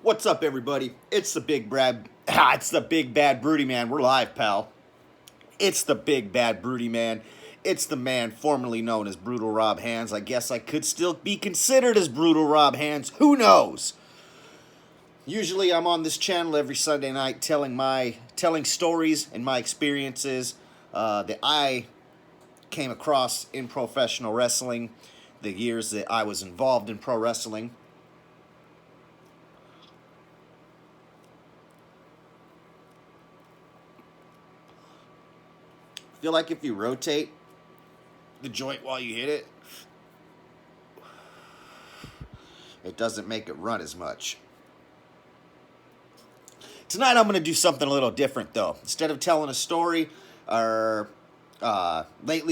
What's up, everybody? It's the Big Brad. It's the Big Bad Broody Man. We're live, pal. It's the Big Bad Broody Man. It's the man formerly known as Brutal Rob Hands. I guess I could still be considered as Brutal Rob Hands. Who knows? Usually, I'm on this channel every Sunday night telling stories and my experiences that I came across in professional wrestling, the years that I was involved in pro wrestling. I feel like if you rotate the joint while you hit it, it doesn't make it run as much. Tonight I'm going to do something a little different, though. Instead of telling a story, lately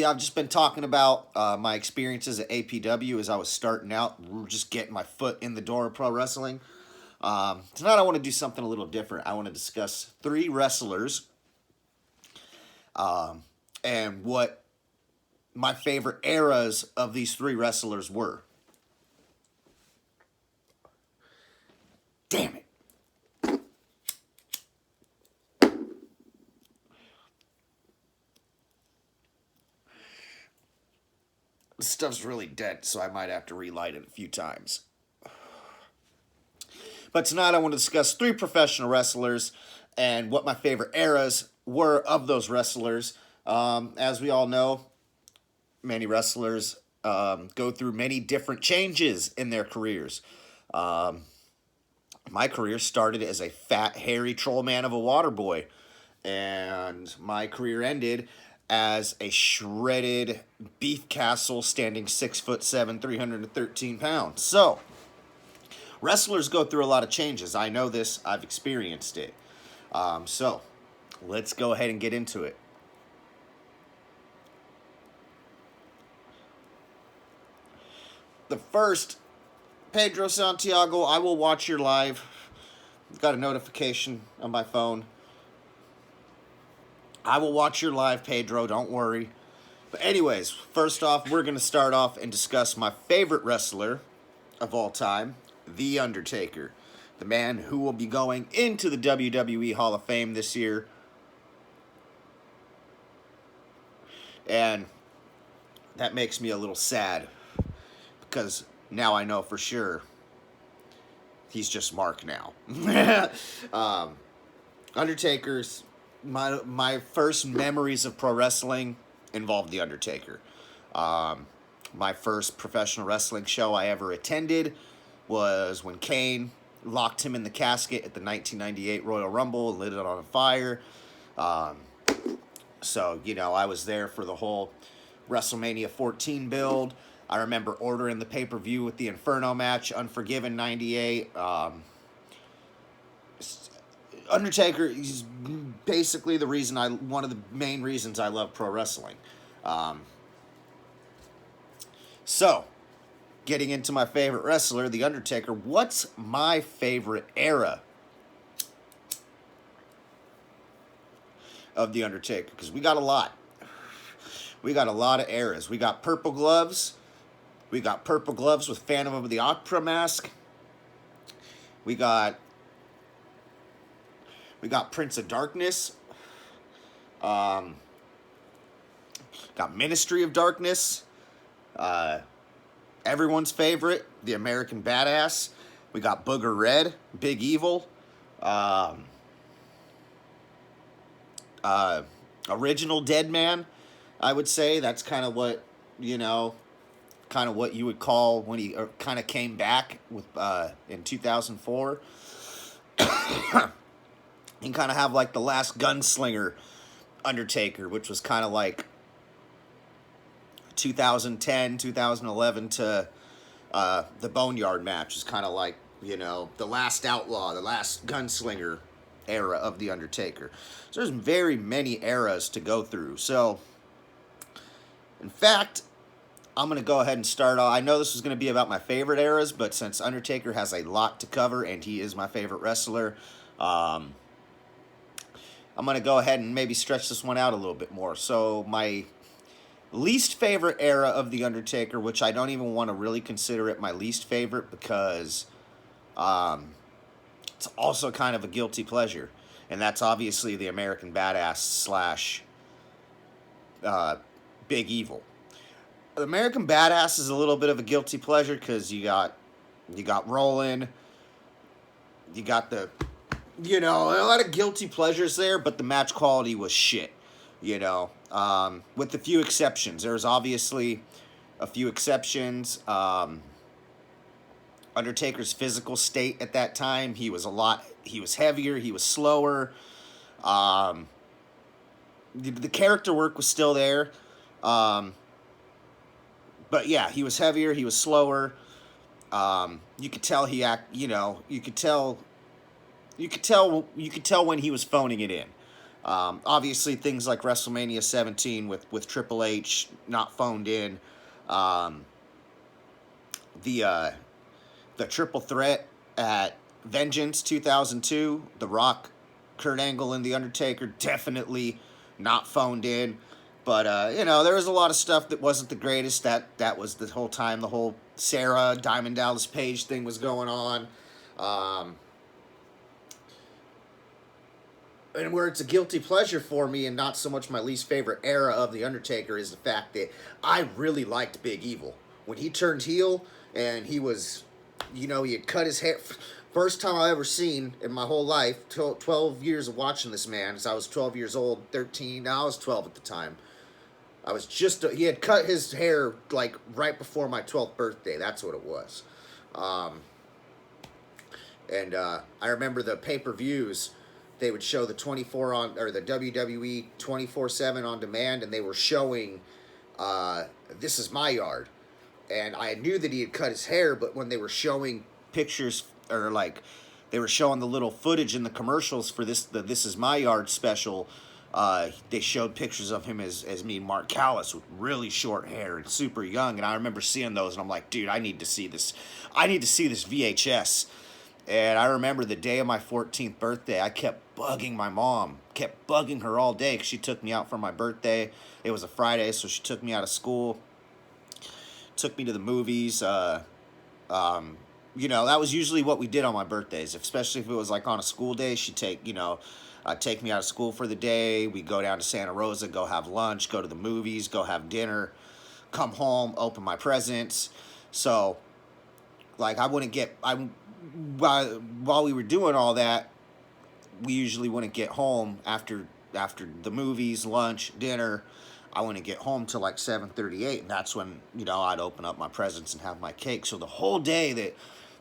I've just been talking about my experiences at APW as I was starting out, just getting my foot in the door of pro wrestling. Tonight I want to do something a little different. I want to discuss 3 wrestlers and what my favorite eras of these 3 wrestlers were. Damn it. This stuff's really dense, so I might have to relight it a few times. But tonight I want to discuss 3 professional wrestlers and what my favorite eras were of those wrestlers. As we all know, many wrestlers go through many different changes in their careers. My career started as a fat, hairy troll man of a water boy, and my career ended as a shredded beef castle standing 6'7", 313 pounds. So, wrestlers go through a lot of changes. I know this. I've experienced it. So, let's go ahead and get into it. The first, Pedro Santiago. I will watch your live. Got a notification on my phone. I will watch your live, Pedro. Don't worry. But anyways, first off, we're going to start off and discuss my favorite wrestler of all time, The Undertaker. The man who will be going into the WWE Hall of Fame this year. And that makes me a little sad, because now I know for sure he's just Mark now. Undertaker's, my first memories of pro wrestling involved The Undertaker. My first professional wrestling show I ever attended was when Kane locked him in the casket at the 1998 Royal Rumble and lit it on fire. So, I was there for the whole WrestleMania 14 build. I remember ordering the pay-per-view with the Inferno match, Unforgiven 98. Undertaker is basically one of the main reasons I love pro wrestling. So, getting into my favorite wrestler, The Undertaker. What's my favorite era of The Undertaker? Because we got a lot. We got a lot of eras. We got Purple Gloves. We got Purple Gloves with Phantom of the Opera mask. We got Prince of Darkness. Got Ministry of Darkness. Everyone's favorite, the American Badass. We got Booger Red, Big Evil. Original Dead Man, I would say. That's kind of what, what you would call when he kind of came back with in 2004. And kind of have like the last gunslinger Undertaker, which was kind of like 2010, 2011 to the Boneyard match is kind of like, the last outlaw, the last gunslinger era of The Undertaker. So there's very many eras to go through. So, in fact, I'm going to go ahead and start off. I know this was going to be about my favorite eras, but since Undertaker has a lot to cover and he is my favorite wrestler, I'm going to go ahead and maybe stretch this one out a little bit more. So my least favorite era of The Undertaker, which I don't even want to really consider it my least favorite, because it's also kind of a guilty pleasure, and that's obviously the American Badass slash uh, Big Evil. The American Badass is a little bit of a guilty pleasure because you got Roland, you got the a lot of guilty pleasures there, but the match quality was shit. With a few exceptions. There's obviously a few exceptions. Undertaker's physical state at that time, he was heavier, he was slower. The character work was still there. But yeah, he was heavier, he was slower. You could tell you could tell when he was phoning it in. Obviously, things like WrestleMania 17 with Triple H not phoned in. The triple threat at Vengeance 2002, The Rock, Kurt Angle, and The Undertaker, definitely not phoned in. But there was a lot of stuff that wasn't the greatest. That was the whole time the whole Sarah Diamond Dallas Page thing was going on. And where it's a guilty pleasure for me and not so much my least favorite era of The Undertaker is the fact that I really liked Big Evil. When he turned heel and he was, he had cut his hair. First time I ever seen in my whole life, 12 years of watching this man, as I was 12 years old, 13, now I was 12 at the time. He had cut his hair like right before my 12th birthday. That's what it was. And I remember the pay-per-views. They would show the the WWE 24/7 on demand, and they were showing This Is My Yard. And I knew that he had cut his hair, but when they were showing pictures, or like they were showing the little footage in the commercials for the This Is My Yard special, they showed pictures of him as me, Mark Callis, with really short hair and super young. And I remember seeing those, and I'm like, dude, I need to see this. I need to see this VHS. And I remember the day of my 14th birthday, I kept bugging my mom, kept bugging her all day because she took me out for my birthday. It was a Friday, so she took me out of school, took me to the movies. That was usually what we did on my birthdays, especially if it was like on a school day. She'd take me out of school for the day. We'd go down to Santa Rosa, go have lunch, go to the movies, go have dinner, come home, open my presents. So, like, while we were doing all that, we usually wouldn't get home after the movies, lunch, dinner. I wouldn't get home till like 7:38, and that's when I'd open up my presents and have my cake. So the whole day that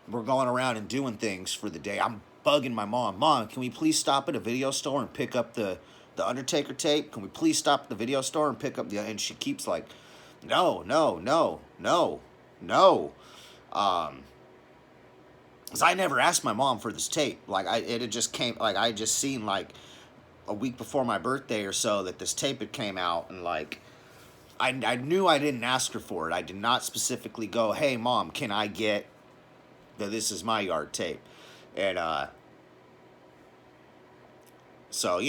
we're going around and doing things for the day, I'm bugging my mom. Mom, can we please stop at a video store and pick up the Undertaker tape? Can we please stop at the video store and pick up and she keeps like, no. Because I never asked my mom for this tape. Like, it had just came, like, I had just seen, like, a week before my birthday or so that this tape had came out, and, like, I knew I didn't ask her for it. I did not specifically go, hey, Mom, can I get the This Is My Yard tape? And, so,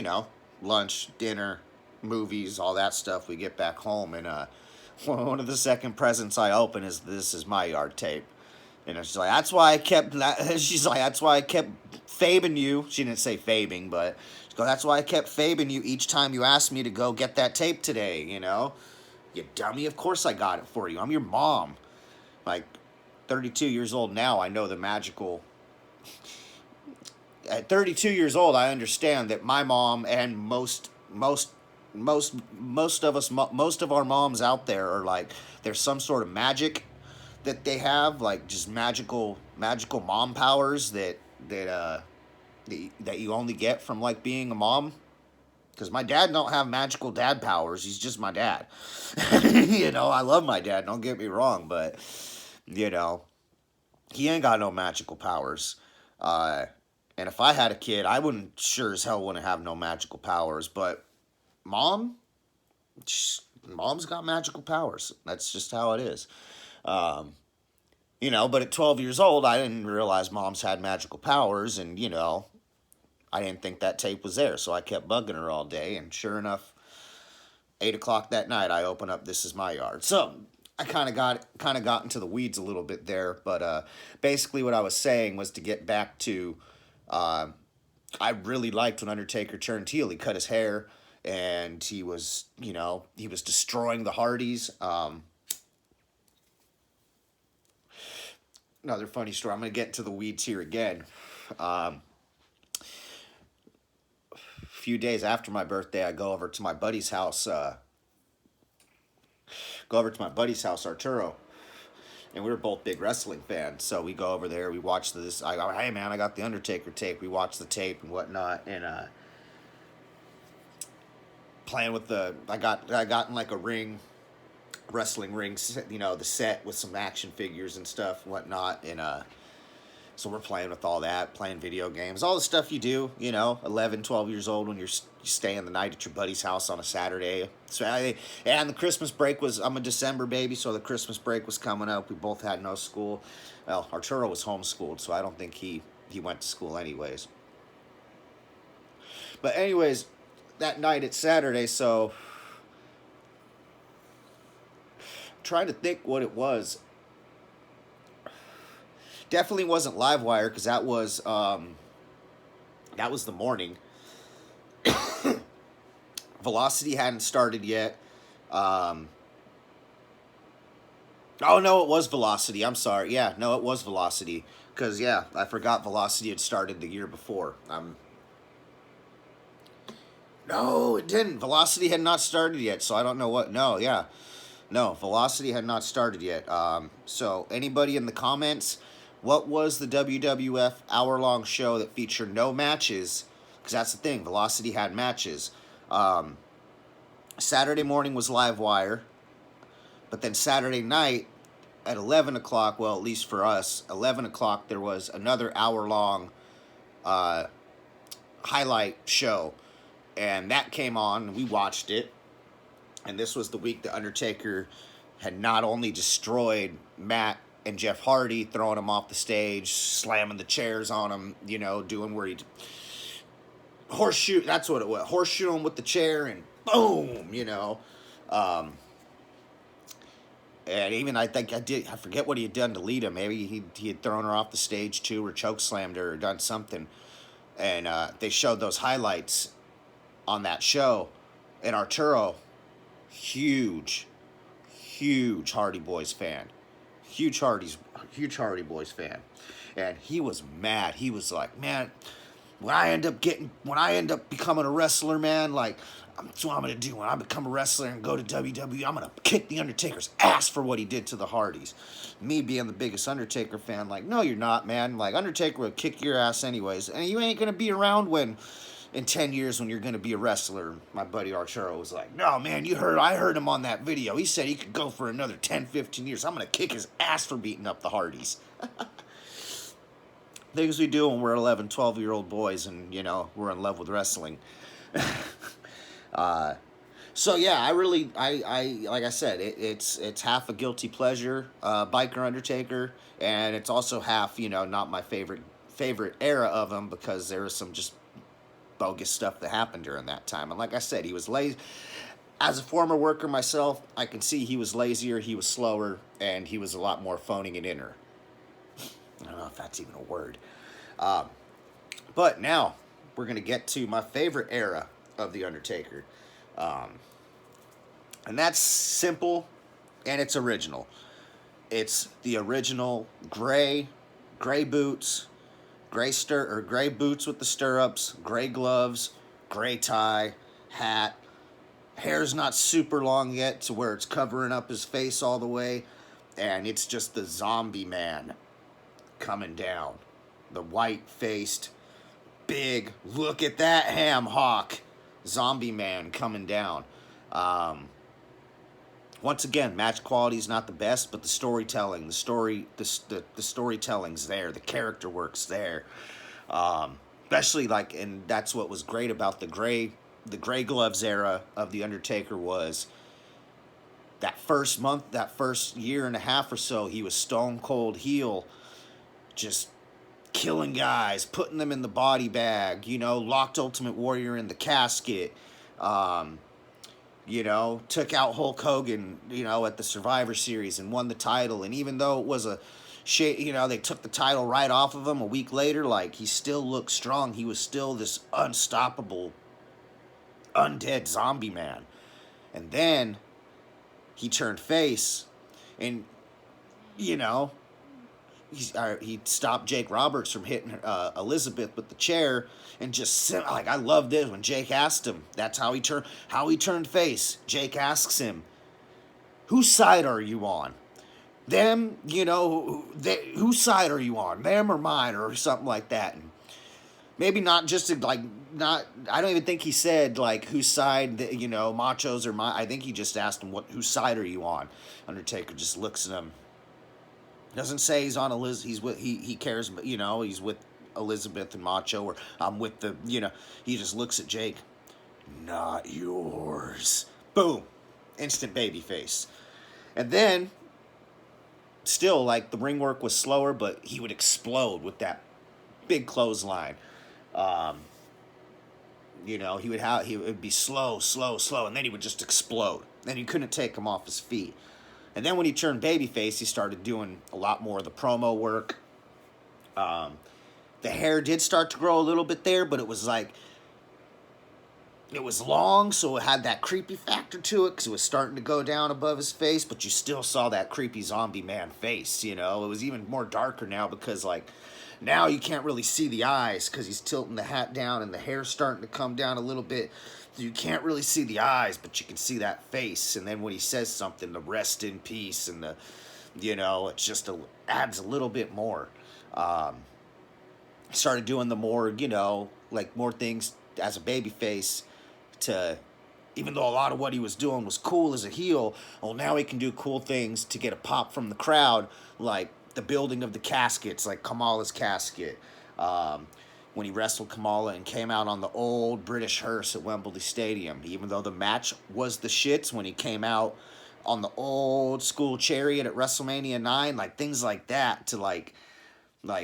lunch, dinner, movies, all that stuff, we get back home, and, one of the second presents I open is This Is My Yard tape. And she's like, that's why I kept fabing you. She didn't say fabing, but she goes, that's why I kept fabing you each time you asked me to go get that tape today, You dummy, of course I got it for you. I'm your mom. Like, 32 years old now, I know the magical... At 32 years old, I understand that my mom and most of our moms out there are like, there's some sort of magic that they have, like just magical mom powers that you only get from like being a mom. Because my dad don't have magical dad powers. He's just my dad. I love my dad, don't get me wrong, but he ain't got no magical powers. And if I had a kid, I sure as hell wouldn't have no magical powers. But mom's got magical powers. That's just how it is. But at 12 years old, I didn't realize moms had magical powers, and, I didn't think that tape was there, so I kept bugging her all day, and sure enough, 8 o'clock that night, I open up This Is My Yard. So, I kind of got into the weeds a little bit there, but basically what I was saying was to get back to Uh, I really liked when Undertaker turned heel. He cut his hair, and he was, he was destroying the Hardys. Another funny story. I'm going to get into the weeds here again. Um, a few days after my birthday, I go over to my buddy's house. Arturo, and we were both big wrestling fans. So we go over there, we watch this. I go, hey man, I got the Undertaker tape. We watch the tape and whatnot, and playing with I got in like a wrestling ring, the set with some action figures and stuff and whatnot, and so we're playing with all that, playing video games, all the stuff you do, 11, 12 years old when you're staying the night at your buddy's house on a Saturday. And the Christmas break I'm a December baby, so the Christmas break was coming up. We both had no school. Well, Arturo was homeschooled, so I don't think he went to school anyways. But anyways, that night it's Saturday, so I'm trying to think what it was. Definitely wasn't Livewire because that was the morning. Velocity hadn't started yet. Oh no, it was Velocity. I'm sorry. Yeah, no, it was Velocity because I forgot Velocity had started the year before. No, it didn't. Velocity had not started yet, so I don't know what. No, Velocity had not started yet. So anybody in the comments, what was the WWF hour-long show that featured no matches? Because that's the thing. Velocity had matches. Saturday morning was Livewire. But then Saturday night at 11 o'clock, well, at least for us, 11 o'clock, there was another hour-long highlight show. And that came on, and we watched it. And this was the week the Undertaker had not only destroyed Matt and Jeff Hardy, throwing them off the stage, slamming the chairs on them, doing where he horseshoe, that's what it was, horseshoe him with the chair and boom, and even I think I forget what he had done to Lita. Maybe he had thrown her off the stage too, or choke slammed her, or done something. And they showed those highlights on that show, and Arturo, huge Hardy Boys fan. Huge Hardy Boys fan. And he was mad. He was like, man, when I end up becoming a wrestler, man, like, that's what I'm going to do. When I become a wrestler and go to WWE, I'm going to kick the Undertaker's ass for what he did to the Hardys. Me being the biggest Undertaker fan, like, no, you're not, man. Like, Undertaker will kick your ass anyways. And you ain't going to be around in 10 years when you're going to be a wrestler. My buddy Arturo was like, no, man, I heard him on that video. He said he could go for another 10, 15 years. I'm going to kick his ass for beating up the Hardys. Things we do when we're 11, 12-year-old boys and, we're in love with wrestling. So yeah, I like I said, it's half a guilty pleasure, Biker Undertaker, and it's also half, not my favorite era of him because there was some just bogus stuff that happened during that time. And like I said, he was lazy. As a former worker myself, I can see he was lazier, he was slower, and he was a lot more phoning it in her. I don't know if that's even a word. But now, we're going to get to my favorite era of The Undertaker. And that's simple, and it's original. It's the original gray boots, gray boots with the stirrups, gray gloves, gray tie, hat. Hair's not super long yet to where it's covering up his face all the way. And it's just the zombie man coming down. The white-faced, big, look at that ham hock zombie man coming down. Once again, match quality is not the best, but the storytelling, the storytelling's there, the character work's there. Especially and that's what was great about the gray gloves era of The Undertaker was that first month, that first year and a half or so, he was stone cold heel, just killing guys, putting them in the body bag, locked Ultimate Warrior in the casket, took out Hulk Hogan, at the Survivor Series and won the title. And even though it was a You know, they took the title right off of him a week later. Like, he still looked strong. He was still this unstoppable, undead zombie man. And then he turned face, and, you know, he stopped Jake Roberts from hitting Elizabeth with the chair, and just like, I love this when Jake asked him. That's how he turned face. Jake asks him, "Whose side are you on? Them, you know, whose side are you on? Them or mine?" or something like that. And maybe not just to, like, not. I don't even think he said like whose side, you know, Macho's or mine. I think he just asked him, whose side are you on? Undertaker just looks at him. Doesn't say he's on Elizabeth. He's with he cares, you know, he's with Elizabeth and Macho, or I'm with the, you know. He just looks at Jake. Not yours. Boom, instant baby face. And then, still, like, the ring work was slower, but he would explode with that big clothesline. You know, he would be slow, and then he would just explode. Then you couldn't take him off his feet. And then when he turned babyface, he started doing a lot more of the promo work. The hair did start to grow a little bit there, but it was like, it was long, so it had that creepy factor to it, because it was starting to go down above his face, but you still saw that creepy zombie man face, you know? It was even more darker now, because, like, now you can't really see the eyes, because he's tilting the hat down, and the hair's starting to come down a little bit. You can't really see the eyes, but you can see that face. And then when he says something, the rest in peace, and the, you know, it just adds a little bit more. Started doing the more, you know, like, more things as a babyface, to, even though a lot of what he was doing was cool as a heel, well, now he can do cool things to get a pop from the crowd, like the building of the caskets, like Kamala's casket. When he wrestled Kamala and came out on the old British hearse at Wembley Stadium, even though the match was the shits, when he came out on the old school chariot at WrestleMania 9, like, things like that, to, like,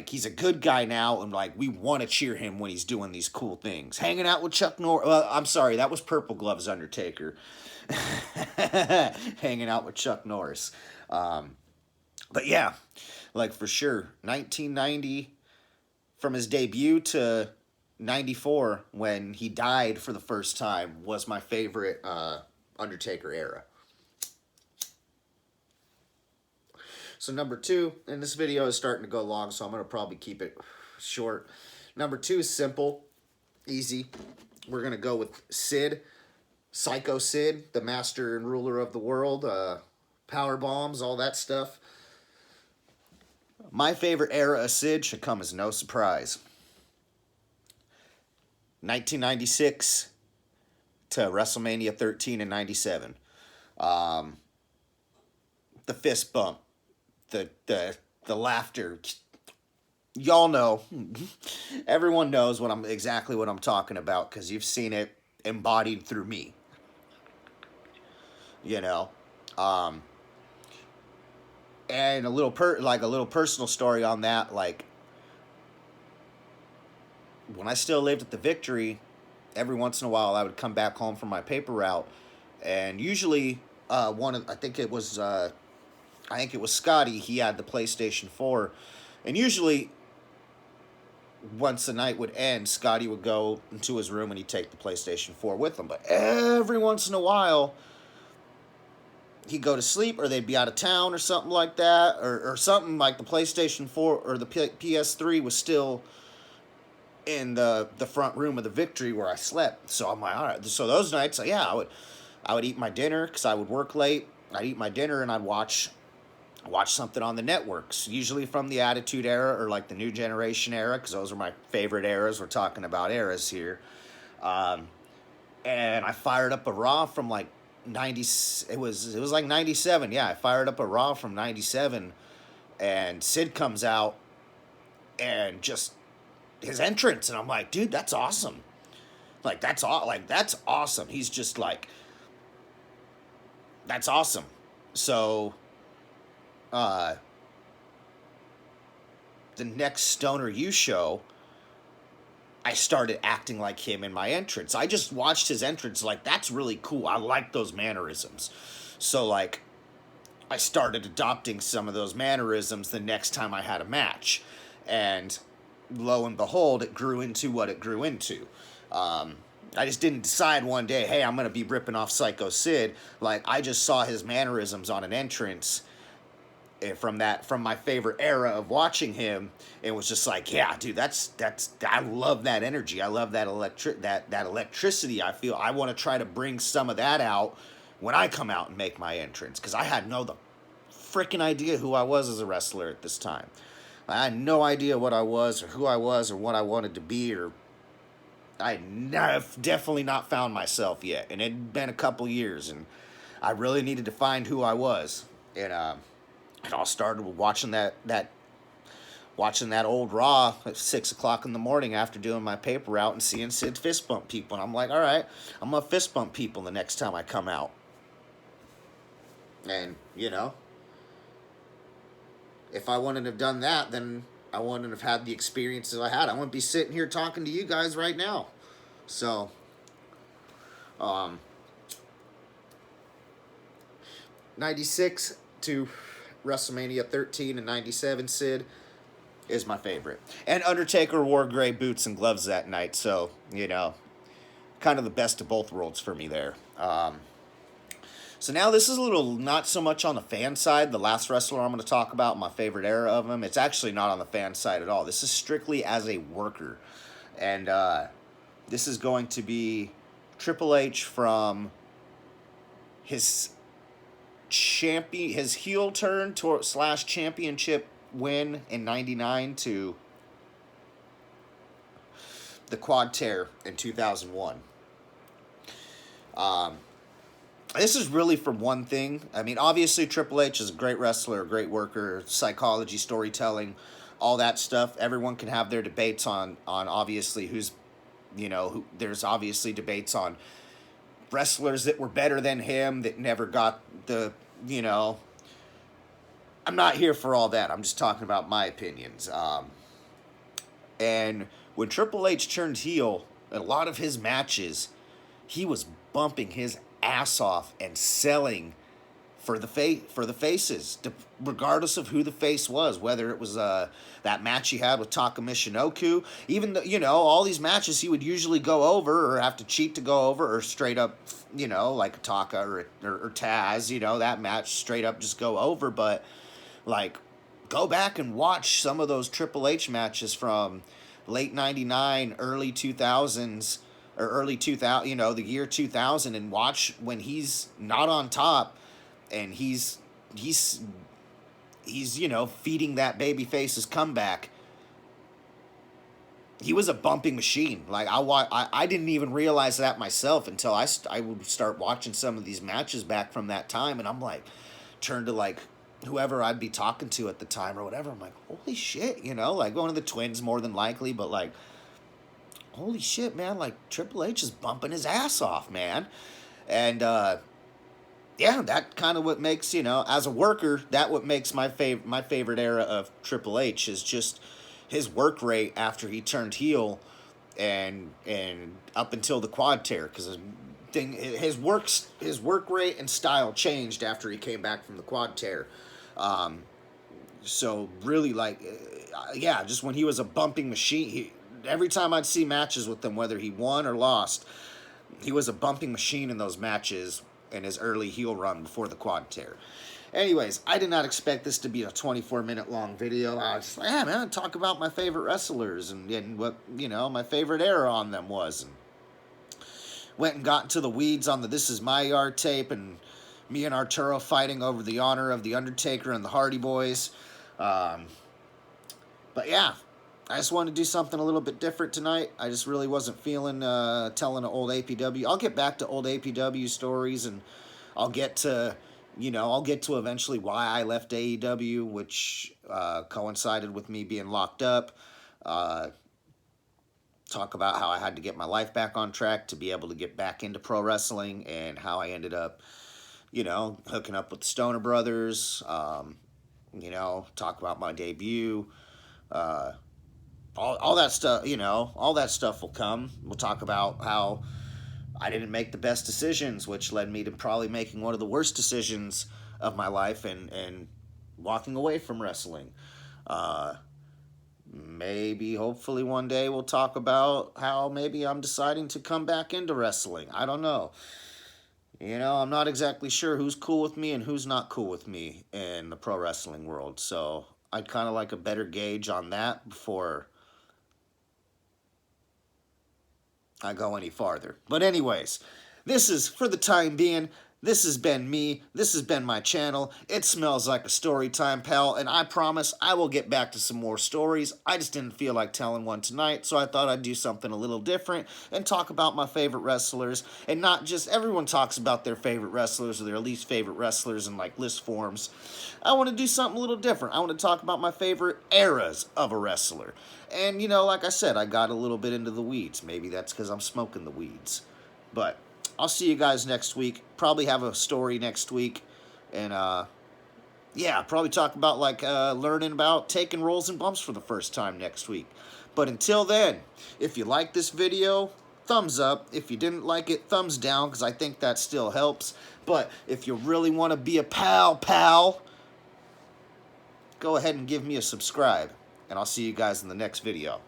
he's a good guy now, and, like, we want to cheer him when he's doing these cool things. Hanging out with Chuck Norris. Well, I'm sorry, that was Purple Gloves Undertaker. Hanging out with Chuck Norris. But yeah, like, for sure, 1990, from his debut to 94, when he died for the first time, was my favorite Undertaker era. So number 2, and this video is starting to go long, so I'm going to probably keep it short. Number 2 is simple, easy. We're going to go with Sid, Psycho Sid, the master and ruler of the world, power bombs, all that stuff. My favorite era of Sid should come as no surprise. 1996 to WrestleMania 13 and 97. The fist bump. The laughter. Y'all know. Everyone knows exactly what I'm talking about, because you've seen it embodied through me. You know. And a little personal story on that, like, when I still lived at the Victory, every once in a while I would come back home from my paper route, and usually I think it was Scotty. He had the PlayStation 4, and usually once the night would end, Scotty would go into his room and he'd take the PlayStation 4 with him. But every once in a while, he'd go to sleep, or they'd be out of town or something like that, or something, like the PlayStation 4 or the PS3 was still in the front room of the Victory where I slept. So I'm like, all right. So those nights, yeah, I would eat my dinner, because I would work late. I'd eat my dinner and I'd watch something on the networks, usually from the Attitude Era or, like, the New Generation era, because those are my favorite eras. We're talking about eras here. And I fired up a Raw from, like, 90, it was like 97. Yeah, I fired up a Raw from 97, and Sid comes out, and just his entrance, and I'm like, dude, that's awesome. Like, that's awesome. He's just like, that's awesome. So, the next Stoner U show, I started acting like him in my entrance. I just watched his entrance, like, that's really cool. I like those mannerisms. So, like, I started adopting some of those mannerisms the next time I had a match. And lo and behold, it grew into what it grew into. Um, I just didn't decide one day, hey, I'm going to be ripping off Psycho Sid. Like, I just saw his mannerisms on an entrance from my favorite era of watching him. It was just like, yeah, dude, that's I love that energy. I love that that electricity. I feel I want to try to bring some of that out when I come out and make my entrance, because I had no the freaking idea who I was as a wrestler at this time. I had no idea what I was or who I was or what I wanted to be, or I had definitely not found myself yet, and it had been a couple years, and I really needed to find who I was. And it all started with watching that old Raw at 6 o'clock in the morning after doing my paper route and seeing Sid fist bump people, and I'm like, all right, I'm gonna fist bump people the next time I come out. And if I wouldn't have done that, then I wouldn't have had the experiences I had. I wouldn't be sitting here talking to you guys right now. So, um, 96 to WrestleMania 13 and 97, Sid is my favorite. And Undertaker wore gray boots and gloves that night, so, kind of the best of both worlds for me there. So now this is a little not so much on the fan side. The last wrestler I'm going to talk about, my favorite era of him, it's actually not on the fan side at all. This is strictly as a worker. And this is going to be Triple H from his heel turn / championship win in 99 to the quad tear in 2001. This is really from one thing. I mean, obviously, Triple H is a great wrestler, a great worker, psychology, storytelling, all that stuff. Everyone can have their debates on obviously there's obviously debates on wrestlers that were better than him that never got I'm not here for all that. I'm just talking about my opinions. And when Triple H turned heel, in a lot of his matches, he was bumping his ass off and selling for the faces, regardless of who the face was. Whether it was that match he had with Taka Michinoku, even though, all these matches he would usually go over or have to cheat to go over, or straight up, like Taka or Taz, that match straight up just go over. But like, go back and watch some of those Triple H matches from late 99, early 2000s, or early 2000, the year 2000, and watch when he's not on top and he's feeding that babyface's comeback. He was a bumping machine. Like, I didn't even realize that myself until I would start watching some of these matches back from that time, and I'm like, turn to like whoever I'd be talking to at the time or whatever. I'm like, holy shit, like one of the twins more than likely, but like, holy shit, man, like Triple H is bumping his ass off, man. And yeah, that kind of what makes, as a worker, that what makes my favorite era of Triple H is just his work rate after he turned heel and up until the quad tear, because his work rate and style changed after he came back from the quad tear. So really, like, yeah, just when he was a bumping machine, every time I'd see matches with him, whether he won or lost, he was a bumping machine in those matches in his early heel run before the quad tear. Anyways, I did not expect this to be a 24-minute long video. I was just like, yeah, man, talk about my favorite wrestlers and what, my favorite era on them was. And went and got into the weeds on the This Is My Yard tape, and me and Arturo fighting over the honor of The Undertaker and the Hardy Boys. But yeah, I just wanted to do something a little bit different tonight. I just really wasn't feeling telling an old APW. I'll get back to old APW stories, and I'll get to eventually why I left AEW, which coincided with me being locked up. Talk about how I had to get my life back on track to be able to get back into pro wrestling, and how I ended up, hooking up with the Stoner Brothers. Talk about my debut. All that stuff, all that stuff will come. We'll talk about how I didn't make the best decisions, which led me to probably making one of the worst decisions of my life and walking away from wrestling. Uh, Maybe, hopefully, one day we'll talk about how maybe I'm deciding to come back into wrestling. I don't know. You know, I'm not exactly sure who's cool with me and who's not cool with me in the pro wrestling world. So I'd kind of like a better gauge on that before I go any farther. But anyways, this is, for the time being, this has been me. This has been my channel. It smells like a story time, pal, and I promise I will get back to some more stories. I just didn't feel like telling one tonight, so I thought I'd do something a little different and talk about my favorite wrestlers, and not just, everyone talks about their favorite wrestlers or their least favorite wrestlers in like list forms. I want to do something a little different. I want to talk about my favorite eras of a wrestler. And, you know, like I said, I got a little bit into the weeds. Maybe that's because I'm smoking the weeds. But I'll see you guys next week. Probably have a story next week. And, yeah, probably talk about, like, learning about taking rolls and bumps for the first time next week. But until then, if you like this video, thumbs up. If you didn't like it, thumbs down, because I think that still helps. But if you really want to be a pal, go ahead and give me a subscribe. And I'll see you guys in the next video.